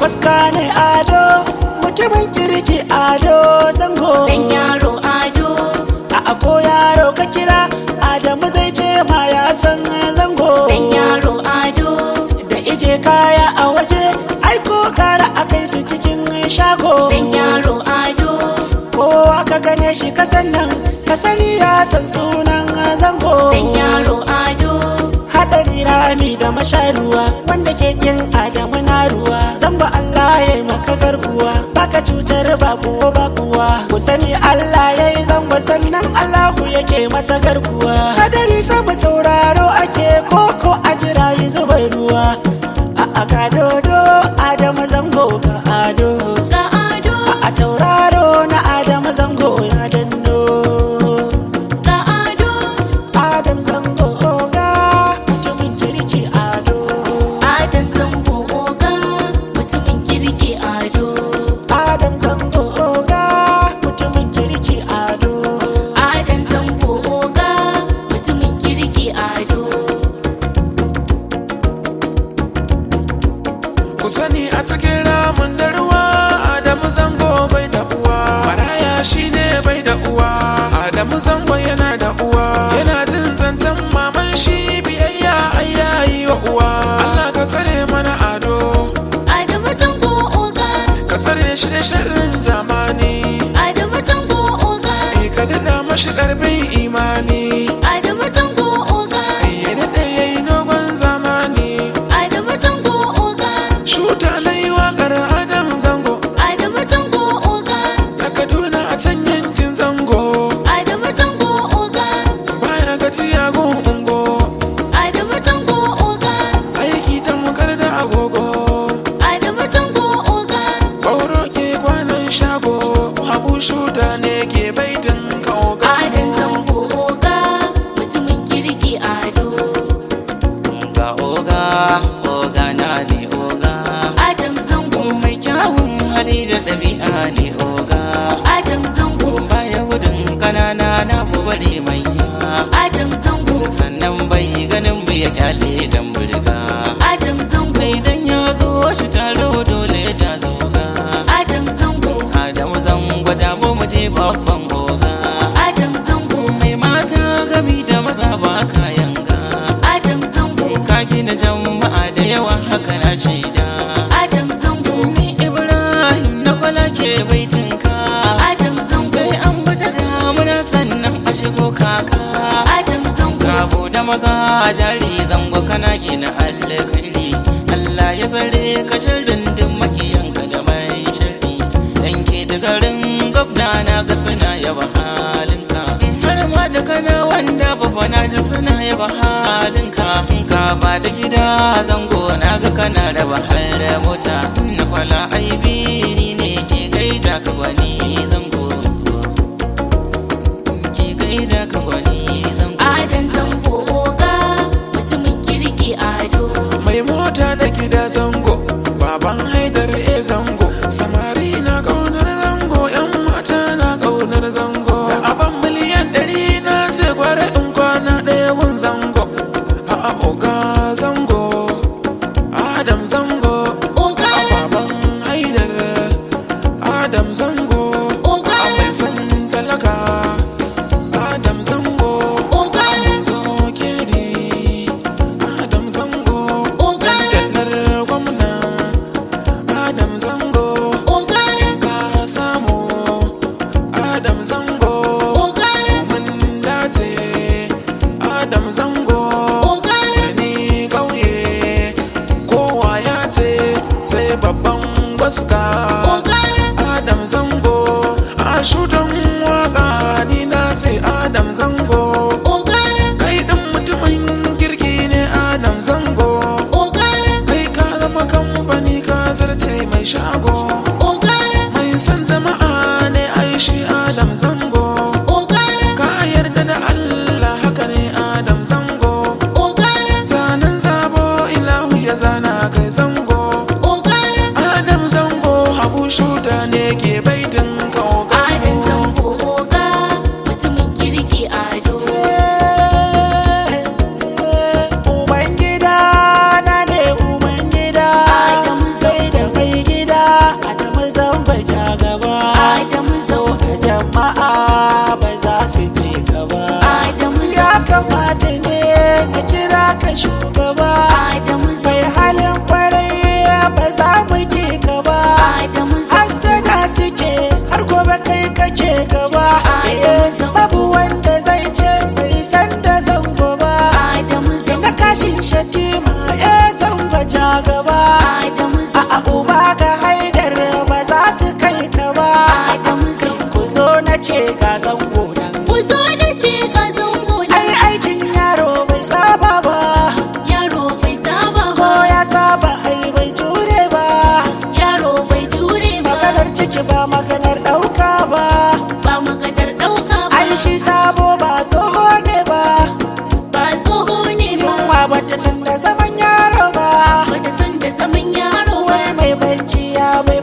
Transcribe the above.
waska ne ado mutumin kirki ado zango dan yaro ado a ko yaro ka kira Adamu zai ce ma ya san zango dan yaro ado da ije kaya a waje aiko kara a kai su cikin shago dan yaro ado kowa ka gane shi kasan nan ka sani ya san sunan zango dan yaro ado hadari rami da masharuwa wanda ke kin Adamu na ruwa zamba Allah ya yi maka garkuwa baka cutar bakuwa ku sani Allah ya yi zamba sannan Allahu yake masa garkuwa hadari sama sauraro ake koko a jira yi zuba ruwa a ga dodo Adamu zango ga ado ga ado a tauraro na Adamu zango ya danno ga ado Adam zango ga mutumin kirki ado Adam zango oga mutumin kirki ado Adam zango ga mutumin kirki ado Adam zango oga mutumin kirki ado ku sani a cikin ramin da ruwa Adamu zango bai da uwa maraya shine bai da uwa Adamu zango yana da uwa yana jin zancen maman shi biyayya ayyayi wa uwa Allah ka tsare mana ado Adamu zango oga ka tsare shi da sharrin zamani Adamu zango oga ka dada mashi karfin imani Adamu zango oga ya dada yayi nogon zamani Adamu zango oga shuta na yi waƙar Adam zango Adamu zango oga na Kaduna a can yankin zango Adamu zango oga baya gajiya gun ungo Adamu zango oga aiki ta mukar da agogo Adamu zango oga Bauro ke kwanan shago habu shuta ne ke baitin kaoga Adam zango oga mutumin kirki ado ga oga na ne oga Adam zango mai kyawun hali da ɗabi'a ne oga Adam zango baya gudun kanana na mu bari manya Adam zango sannan bai ganin mu ya kyale dan burga Adam zango idan ya zo shi taro dole ya ja zoga Adam zango Adamu zango da mu je babban oga Adam zango mai mata gami da maza ba kayan ga Adam zango ka gina jama'a da yawa haka na shaida Adam zango ni Ibrahim na kwala ke baitinka Adam zango sai an bata damuna sannan a shigo kaka Adam zango sabo da maza jari zango kana gina alkhairi Allah ya tsare ka sharrin duk makiyanka da mai sharri dan ke da garin gwamna na ga suna yaba halinka har ma da kana wanda ba na ji suna yaba halinka ka ba da gida zango na ga kana raba har mota na kwala aibi ni ne ke gaida ka gwani zango ke gaida ka gwani zango Adam zango oga mutumin kirki ado mai mota na gida zango baban haidar zango samari na kaunar zango yan mata na kaunar zango da aban miliyan 100 na ce gwara in kwana ɗaya gun zango a oga zango Adam zango oga baban haidar Adam zango oga mai san talaka Adam zango oga zo kedi Adam zango oga dannar gwamna Adam zango oga ka samu Adam zango oga mun dace Adam zango oga birni ƙauye kowa ya ce sai babban waska oga Adam zango a shutan waka ni na ce Adam zango oga kai ɗin mutumin kirki ne Adam zango oga kai ka zama kamfani ka zarce mai shago oga mai san jama'a ne ai shi Adam zango oga ka yarda da Allah haka ne Adam zango oga zanen zabo ilahu ya zana kai zango oga Adam zango habu shuta ne ke baitin kaoga Adam zango ba za su bi ka ba. Adamu Ya kamata ne na kira ka shugaba, Adamu mai halin kwarai ba za mu ki ka ba. Adamu Hassana suke har gobe kai kake gaba. Adamu Babu wanda zai ce bai san da zango ba. Adamu Na kashin shatima zango ja gaba. Adamu A uba ga haidar ba za su kai ka ba. Adamu Ku zo na ce ga zango nan. ku zo da ce ka zango na Ai aikin yaro bai saba ba, yaro bai saba ko ba ya saba ai bai jure ba. yaro bai jure ba Maganar ciki ba maganar ɗauka ba. ba magadar ɗauka ba Ai shi sabo ba tsoho ne ba. ba tsoho ne ba Yunwa bata san da zaman yaro ba. bata san da zaman yaro ba Wai mai bacci ya bai